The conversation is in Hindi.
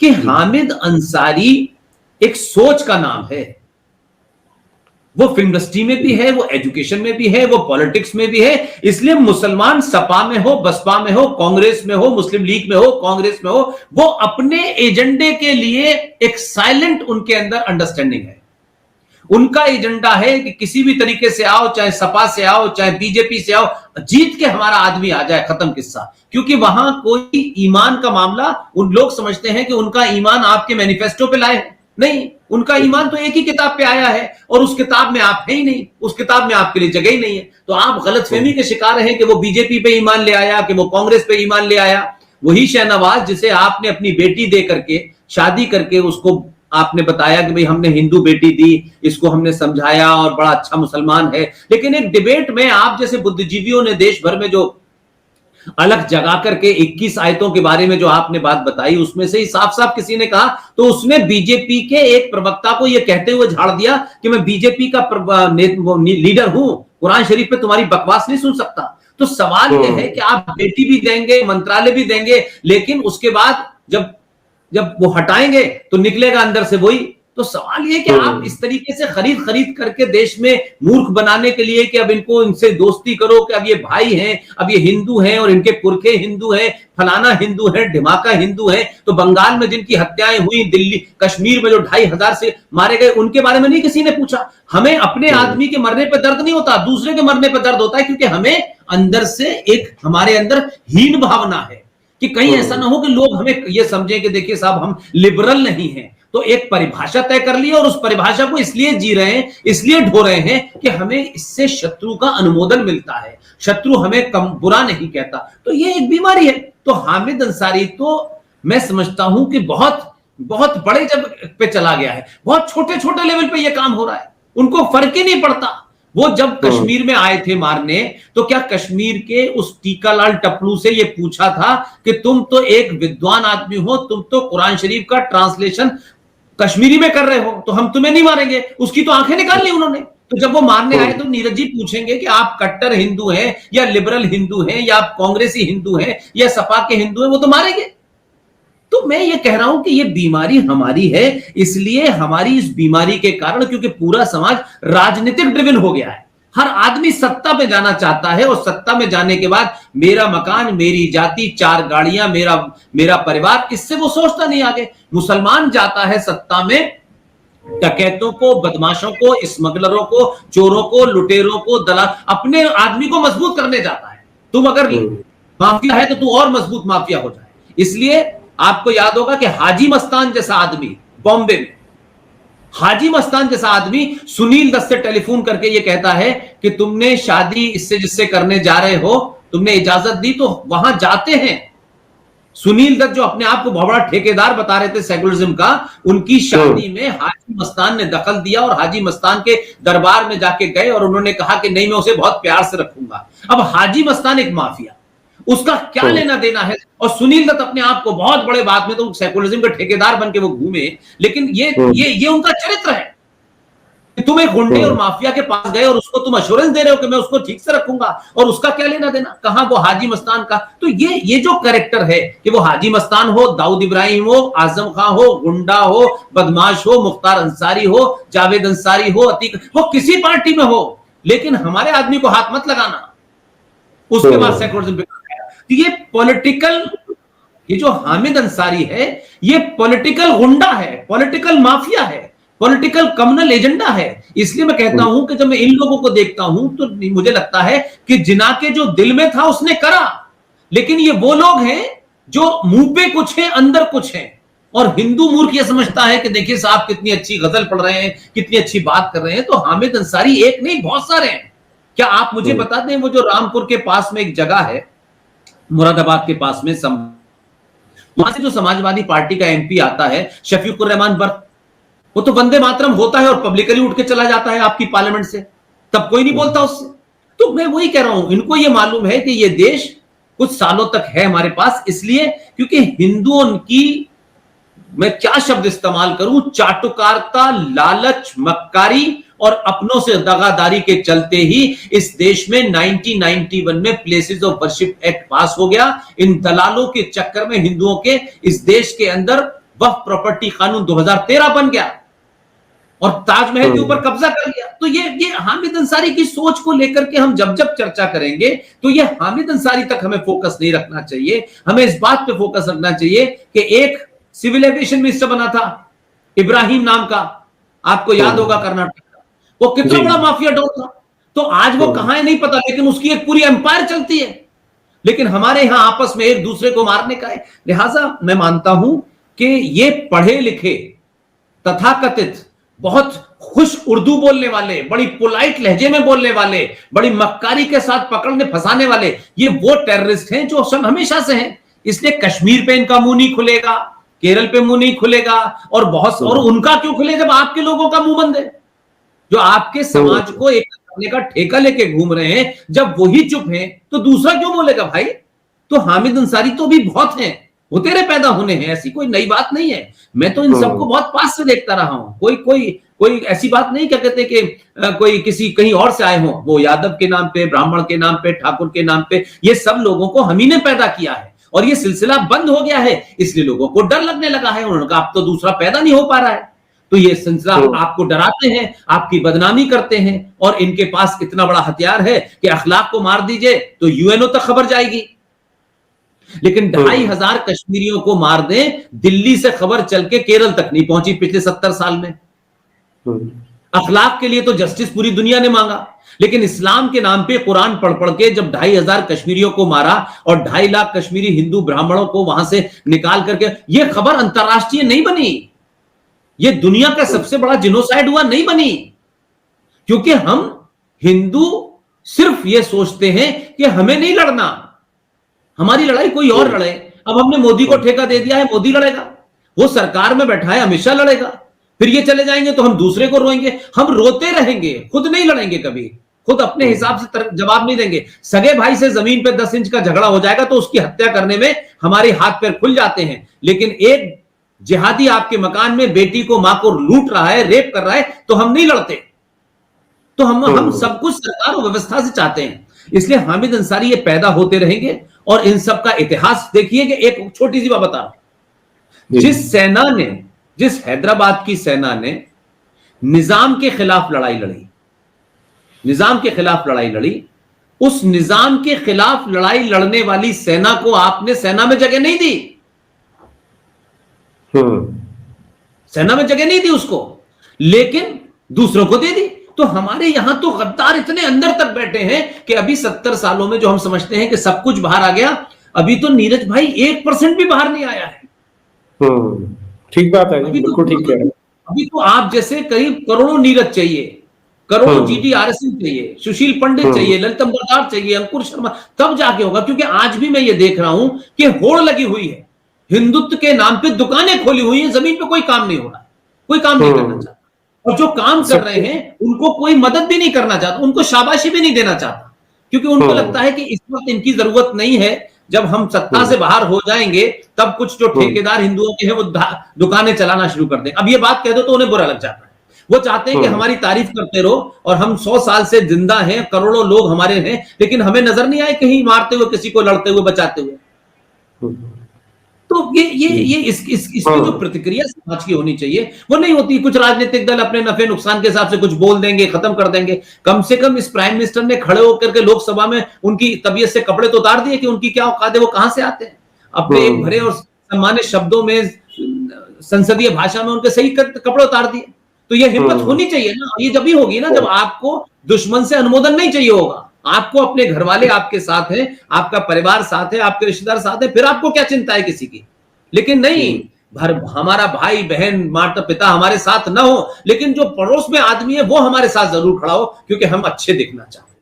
कि हामिद अंसारी एक सोच का नाम है। वो फिल्म इंडस्ट्री में भी है, वो एजुकेशन में भी है, वो पॉलिटिक्स में भी है। इसलिए मुसलमान सपा में हो, बसपा में हो, कांग्रेस में हो, मुस्लिम लीग में हो, कांग्रेस में हो, वो अपने एजेंडे के लिए एक साइलेंट उनके अंदर अंडरस्टैंडिंग है। उनका एजेंडा है कि किसी भी तरीके से आओ, चाहे सपा से आओ, चाहे बीजेपी से आओ, जीत के हमारा आदमी आ जाए, खत्म किस्सा। क्योंकि वहां कोई ईमान का मामला, उन लोग समझते हैं कि उनका ईमान आपके मैनिफेस्टो पे लाए, नहीं, उनका ईमान तो एक ही किताब पे आया है और उस किताब में आप है ही नहीं, उस किताब में आपके लिए जगह ही नहीं है। तो आप गलतफहमी के शिकार हैं कि वो बीजेपी पे ईमान ले आया, कि वो कांग्रेस पे ईमान ले आया। वही शहनवाज जिसे आपने अपनी बेटी दे करके, शादी करके, उसको आपने बताया कि भाई हमने हिंदू बेटी दी, इसको हमने समझाया और बड़ा अच्छा मुसलमान है। लेकिन एक डिबेट में आप जैसे बुद्धिजीवियों ने देश भर में जो अलग जगा करके 21 आयतों के बारे में जो आपने बात बताई, उसमें से ही साफ साफ किसी ने कहा, तो उसने बीजेपी के एक प्रवक्ता को यह कहते हुए झाड़ दिया कि मैं बीजेपी का लीडर हूं, कुरान शरीफ पे तुम्हारी बकवास नहीं सुन सकता। तो सवाल यह है कि आप बेटी भी देंगे, मंत्रालय भी देंगे, लेकिन उसके बाद जब वो हटाएंगे तो निकलेगा अंदर से वही। तो सवाल ये कि आप इस तरीके से खरीद करके देश में मूर्ख बनाने के लिए कि अब इनको इनसे दोस्ती करो, कि अब ये भाई हैं, अब ये हिंदू हैं और इनके पुरखे हिंदू हैं, फलाना हिंदू है, ढिमाका हिंदू है। तो बंगाल में जिनकी हत्याएं हुई, दिल्ली कश्मीर में जो 2500 से मारे गए, उनके बारे में नहीं किसी ने पूछा। हमें अपने आदमी के मरने पर दर्द नहीं होता, दूसरे के मरने पर दर्द होता है, क्योंकि हमें अंदर से एक, हमारे अंदर हीन भावना है कि कहीं ऐसा ना हो कि लोग हमें ये समझें कि देखिए साहब हम लिबरल नहीं हैं। तो एक परिभाषा तय कर ली और उस परिभाषा को इसलिए जी रहे हैं, इसलिए ढो रहे हैं कि हमें इससे शत्रु का अनुमोदन मिलता है, शत्रु हमें कम बुरा नहीं कहता। तो ये एक बीमारी है। तो हामिद अंसारी तो मैं समझता हूं कि बहुत बहुत बड़े जब पे चला गया है, बहुत छोटे छोटे लेवल पे ये काम हो रहा है, उनको फर्क ही नहीं पड़ता। वो जब कश्मीर में आए थे मारने, तो क्या कश्मीर के उस टीकालाल टपलू से ये पूछा था कि तुम तो एक विद्वान आदमी हो, तुम तो कुरान शरीफ का ट्रांसलेशन कश्मीरी में कर रहे हो, तो हम तुम्हें नहीं मारेंगे? उसकी तो आंखें निकाल ली उन्होंने। तो जब वो मारने आए तो नीरज जी पूछेंगे कि आप कट्टर हिंदू हैं या लिबरल हिंदू हैं या आप कांग्रेसी हिंदू हैं या सपा के हिंदू हैं, वो तो मारेंगे। तो मैं ये कह रहा हूं कि ये बीमारी हमारी है। इसलिए हमारी इस बीमारी के कारण, क्योंकि पूरा समाज राजनीतिक ड्रिवन हो गया है, हर आदमी सत्ता पे जाना चाहता है और सत्ता में जाने के बाद मेरा मकान, मेरी जाति, 4 गाड़ियां, मेरा परिवार, इससे वो सोचता नहीं आगे। मुसलमान जाता है सत्ता में डकैतों को, बदमाशों को, स्मगलरों को, चोरों को, लुटेरों को, दलाल, अपने आदमी को मजबूत करने जाता है। तुम अगर माफिया है तो तू और मजबूत माफिया हो जाए। इसलिए आपको याद होगा कि हाजी मस्तान जैसा आदमी बॉम्बे में, हाजी मस्तान जैसा आदमी सुनील दत्त से टेलीफोन करके ये कहता है कि तुमने शादी इससे जिससे करने जा रहे हो, तुमने इजाजत दी, तो वहां जाते हैं। सुनील दत्त जो अपने आप को बहुत बड़ा ठेकेदार बता रहे थे सेकुलरिज्म का, उनकी शादी में हाजी मस्तान ने दखल दिया और हाजी मस्तान के दरबार में जाके गए और उन्होंने कहा कि नहीं, मैं उसे बहुत प्यार से रखूंगा। अब हाजी मस्तान एक माफिया, उसका क्या लेना देना है? और सुनील दत्त अपने आप को बहुत बड़े बात में तो सेकुलरिज्म का ठेकेदार बन के वो घूमे, लेकिन ये उनका चरित्र है कि तुम एक गुंडे और माफिया के पास गए और उसको तुम अश्योरेंस दे रहे हो कि मैं उसको ठीक से रखूंगा, और उसका क्या लेना देना? कहां वो हाजी मस्तान का? तो ये जो कैरेक्टर है कि वो हाजी मस्तान हो, दाऊद इब्राहिम हो, आजम खां हो, गुंडा हो, बदमाश हो, मुख्तार अंसारी हो, जावेद अंसारी हो, अतीक, वो किसी पार्टी में हो, लेकिन हमारे आदमी को हाथ मत लगाना। उसके बाद सेकुलरिज्म। ये पॉलिटिकल, ये जो हामिद अंसारी है, ये पॉलिटिकल गुंडा है, पॉलिटिकल माफिया है, पॉलिटिकल कम्युनल एजेंडा है। इसलिए मैं कहता हूं कि जब मैं इन लोगों को देखता हूं तो मुझे लगता है कि जिना के जो दिल में था उसने करा, लेकिन ये वो लोग हैं जो मुंह पे कुछ है, अंदर कुछ है। और हिंदू मूर्ख ये समझता है कि देखिए साहब कितनी अच्छी गजल पढ़ रहे हैं, कितनी अच्छी बात कर रहे हैं। तो हामिद अंसारी एक नहीं, बहुत सारे हैं। क्या आप मुझे बता दें, वो जो रामपुर के पास में एक जगह है, मुरादाबाद के पास में, वहां से जो समाजवादी पार्टी का एमपी आता है शफीकुर रहमान बर्क, वो तो वंदे मातरम होता है और पब्लिकली उठ के चला जाता है आपकी पार्लियामेंट से, तब कोई नहीं बोलता उससे। तो मैं वही कह रहा हूं, इनको ये मालूम है कि ये देश कुछ सालों तक है हमारे पास, इसलिए क्योंकि हिंदुओं की, मैं क्या शब्द इस्तेमाल करूं, चाटुकारिता, लालच, मक्कारी और अपनों से दगादारी के चलते ही इस देश में 1991 में प्लेसेस ऑफ वर्शिप एक्ट पास हो गया। इन दलालों के चक्कर में हिंदुओं के इस देश के अंदर वक्फ प्रॉपर्टी कानून 2013 बन गया और ताजमहल के ऊपर कब्जा कर लिया। तो ये हामिद अंसारी की सोच को लेकर के हम जब जब चर्चा करेंगे तो ये हामिद अंसारी तक हमें फोकस नहीं रखना चाहिए। हमें इस बात पे फोकस रखना चाहिए कि एक सिविल एविएशन मिनिस्टर बना था इब्राहिम नाम का, आपको याद होगा, कर्नाटक का, वो कितना बड़ा माफिया डॉन था। तो आज वो कहां है नहीं पता, लेकिन उसकी एक पूरी एम्पायर चलती है। लेकिन हमारे यहां आपस में एक दूसरे को मारने का है। लिहाजा मैं मानता हूं कि ये पढ़े लिखे तथाकथित बहुत खुश उर्दू बोलने वाले, बड़ी पोलाइट लहजे में बोलने वाले, बड़ी मक्कारी के साथ पकड़ने फंसाने वाले, ये वो टेररिस्ट हैं जो हमेशा से हैं। इसलिए कश्मीर पे इनका मुंह नहीं खुलेगा, केरल पे मुंह नहीं खुलेगा, और उनका क्यों खुले जब आपके लोगों का मुंह बंद है, जो आपके समाज को एक करने का ठेका लेके घूम रहे हैं। जब वही चुप हैं तो दूसरा क्यों बोलेगा भाई? तो हामिद अंसारी तो भी बहुत हैं, वो तेरे पैदा होने हैं, ऐसी कोई नई बात नहीं है। मैं तो इन सबको बहुत पास से देखता रहा हूं। कोई ऐसी बात नहीं, क्या कहते कि कोई किसी कहीं और से आए हों। वो यादव के नाम पे, ब्राह्मण के नाम पे, ठाकुर के नाम पे, ये सब लोगों को हम ही ने पैदा किया है और ये सिलसिला बंद हो गया है, इसलिए लोगों को डर लगने लगा है। उन्होंने कहा अब तो दूसरा पैदा नहीं हो पा रहा है, तो ये सिलसिला आपको डराते हैं, आपकी बदनामी करते हैं, और इनके पास इतना बड़ा हथियार है कि अखलाक को मार दीजिए तो यूएनओ तक खबर जाएगी। लेकिन 2500 कश्मीरियों को मार दें, दिल्ली से खबर चल के केरल तक नहीं पहुंची पिछले 70 साल में। अखलाक के लिए तो जस्टिस पूरी दुनिया ने मांगा, लेकिन इस्लाम के नाम पे कुरान पढ़ पढ़ के जब 2500 कश्मीरियों को मारा और 2.5 लाख कश्मीरी हिंदू ब्राह्मणों को वहां से निकाल करके, यह खबर अंतरराष्ट्रीय नहीं बनी, ये दुनिया का सबसे बड़ा जिनोसाइड हुआ नहीं बनी, क्योंकि हम हिंदू सिर्फ ये सोचते हैं कि हमें नहीं लड़ना, हमारी लड़ाई कोई और लड़े। अब हमने मोदी को ठेका दे दिया है, मोदी लड़ेगा, वो सरकार में बैठा है, हमेशा लड़ेगा। फिर ये चले जाएंगे तो हम दूसरे को रोएंगे, हम रोते रहेंगे, खुद नहीं लड़ेंगे, कभी खुद अपने हिसाब से जवाब नहीं देंगे। सगे भाई से जमीन पे 10 इंच का झगड़ा हो जाएगा तो उसकी हत्या करने में हमारे हाथ पैर खुल जाते हैं, लेकिन एक जिहादी आपके मकान में बेटी को, मां को लूट रहा है, रेप कर रहा है, तो हम नहीं लड़ते। तो हम सब कुछ सरकार और व्यवस्था से चाहते हैं। इसलिए हामिद अंसारी ये पैदा होते रहेंगे और इन सब का इतिहास देखिए कि एक छोटी सी बात बता रहा हूं, जिस हैदराबाद की सेना ने निजाम के खिलाफ लड़ाई लड़ी, उस निजाम के खिलाफ लड़ाई लड़ने वाली सेना को आपने सेना में जगह नहीं दी, सेना में जगह नहीं दी उसको, लेकिन दूसरों को दे दी। तो हमारे यहां तो गद्दार इतने अंदर तक बैठे हैं कि अभी 70 सालों में जो हम समझते हैं कि सब कुछ बाहर आ गया, अभी तो नीरज भाई 1% भी बाहर नहीं आया है। ठीक बात है, बिल्कुल ठीक कह रहे हैं। अभी तो आप जैसे करीब करोड़ों नीरज चाहिए, करोड़ों जीटीआरएस चाहिए, सुशील पंडित चाहिए, ललित अंबरदार चाहिए, अंकुर शर्मा, तब जाके होगा। क्योंकि आज भी मैं ये देख रहा हूं कि होड़ लगी हुई है, हिंदुत्व के नाम पे दुकानें खोली हुई हैं, जमीन पे कोई काम नहीं हो रहा है, कोई काम नहीं करना चाहता, और जो काम कर रहे हैं उनको कोई मदद भी नहीं करना चाहता, उनको शाबाशी भी नहीं देना चाहता, क्योंकि उनको लगता है कि इस वक्त इनकी जरूरत नहीं है, जब हम सत्ता से बाहर हो जाएंगे तब कुछ जो ठेकेदार हिंदुओं के हैं वो दुकानें चलाना शुरू कर दें। अब ये बात कह दो तो उन्हें बुरा लग जाता है, वो चाहते हैं कि हमारी तारीफ करते रहो और हम 100 साल से जिंदा हैं, करोड़ों लोग हमारे हैं, लेकिन हमें नजर नहीं आए कहीं मारते हुए, किसी को लड़ते हुए, बचाते हुए। तो ये इसकी जो प्रतिक्रिया समाज की होनी चाहिए वो नहीं होती। कुछ राजनीतिक दल अपने नफे नुकसान के हिसाब से कुछ बोल देंगे, खत्म कर देंगे। कम से कम इस प्राइम मिनिस्टर ने खड़े होकर के लोकसभा में उनकी तबीयत से कपड़े तो उतार दिए कि उनकी क्या औकात है, वो कहां से आते हैं। अपने एक भरे और सम्मानित शब्दों में, संसदीय भाषा में उनके सही कपड़े उतार दिए। तो ये हिम्मत होनी चाहिए ना, ये जब भी होगी ना जब आपको दुश्मन से अनुमोदन नहीं चाहिए होगा, आपको अपने घर वाले आपके साथ हैं, आपका परिवार साथ है, आपके रिश्तेदार साथ है, फिर आपको क्या चिंता है किसी की। लेकिन नहीं, हमारा भाई बहन माता पिता हमारे साथ ना हो, लेकिन जो पड़ोस में आदमी है वो हमारे साथ जरूर खड़ा हो, क्योंकि हम अच्छे दिखना चाहते हैं।